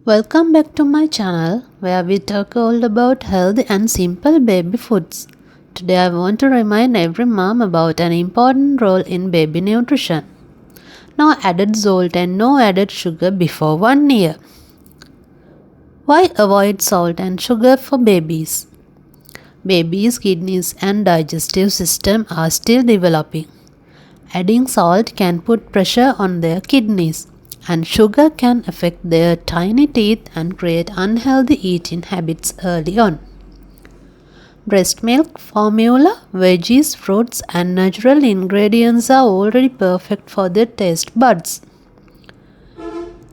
Welcome back to my channel where we talk all about healthy and simple baby foods. Today I want to remind every mom about an important role in baby nutrition. No added salt and no added sugar before 1 year. Why avoid salt and sugar for babies? Babies' kidneys and digestive system are still developing. Adding salt can put pressure on their kidneys, and sugar can affect their tiny teeth and create unhealthy eating habits early on. Breast milk, formula, veggies, fruits, and natural ingredients are already perfect for their taste buds.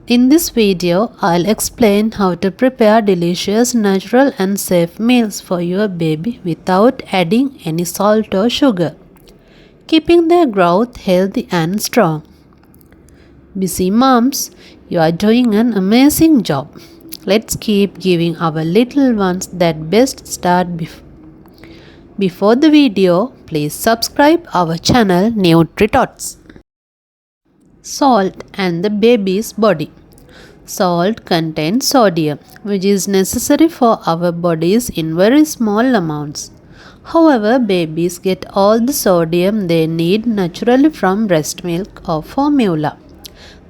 In this video, I'll explain how to prepare delicious, natural, and safe meals for your baby without adding any salt or sugar, keeping their growth healthy and strong. Busy moms, you are doing an amazing job. Let's keep giving our little ones that best start before the video, please subscribe our channel Nutri Tots. Salt and the baby's body. Salt contains sodium, which is necessary for our bodies in very small amounts. However, babies get all the sodium they need naturally from breast milk or formula.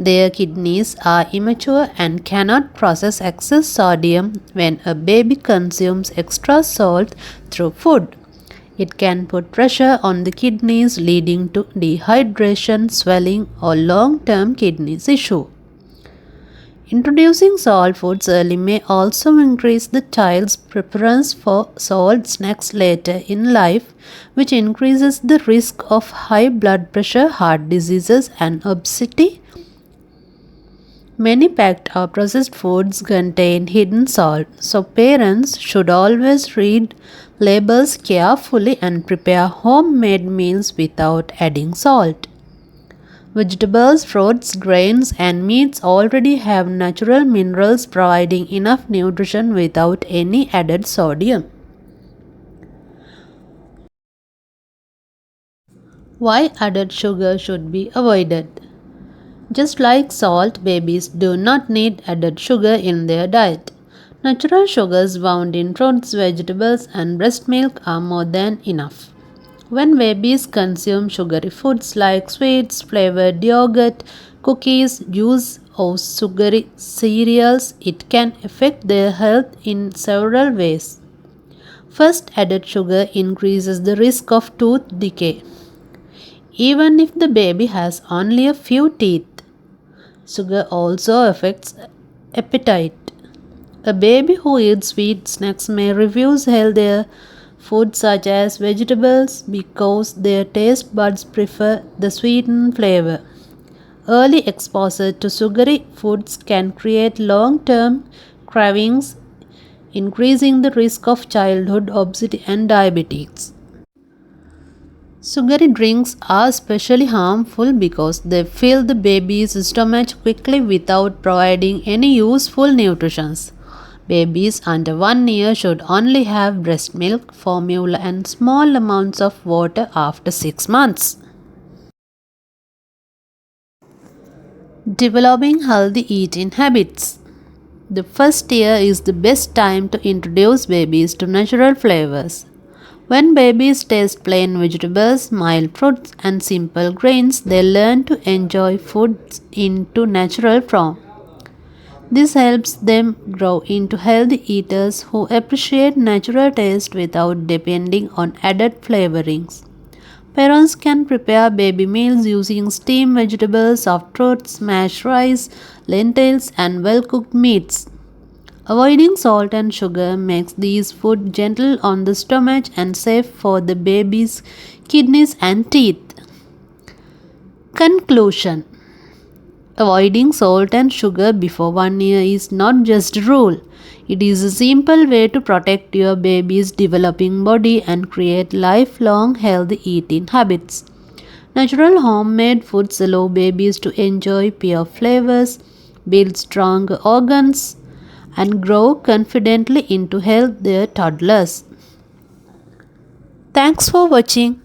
Their kidneys are immature and cannot process excess sodium when a baby consumes extra salt through food. It can put pressure on the kidneys, leading to dehydration, swelling, or long-term kidney issue. Introducing salt foods early may also increase the child's preference for salt snacks later in life, which increases the risk of high blood pressure, heart diseases, and obesity. Many packed or processed foods contain hidden salt, so parents should always read labels carefully and prepare homemade meals without adding salt. Vegetables, fruits, grains, and meats already have natural minerals providing enough nutrition without any added sodium. Why added sugar should be avoided? Just like salt, babies do not need added sugar in their diet. Natural sugars found in fruits, vegetables, and breast milk are more than enough. When babies consume sugary foods like sweets, flavored yogurt, cookies, juice, or sugary cereals, it can affect their health in several ways. First, added sugar increases the risk of tooth decay. Even if the baby has only a few teeth, sugar also affects appetite. A baby who eats sweet snacks may refuse healthier foods such as vegetables because their taste buds prefer the sweetened flavor. Early exposure to sugary foods can create long-term cravings, increasing the risk of childhood obesity and diabetes. Sugary drinks are especially harmful because they fill the baby's stomach quickly without providing any useful nutrition. Babies under 1 year should only have breast milk, formula, and small amounts of water after 6 months. Developing healthy eating habits. The first year is the best time to introduce babies to natural flavors. When babies taste plain vegetables, mild fruits, and simple grains, they learn to enjoy foods into natural form. This helps them grow into healthy eaters who appreciate natural taste without depending on added flavorings. Parents can prepare baby meals using steamed vegetables, soft fruits, mashed rice, lentils, and well-cooked meats. Avoiding salt and sugar makes these foods gentle on the stomach and safe for the baby's kidneys and teeth. Conclusion. Avoiding salt and sugar before 1 year is not just a rule. It is a simple way to protect your baby's developing body and create lifelong healthy eating habits. Natural homemade foods allow babies to enjoy pure flavors, build strong organs, and grow confidently into healthier toddlers. Thanks for watching.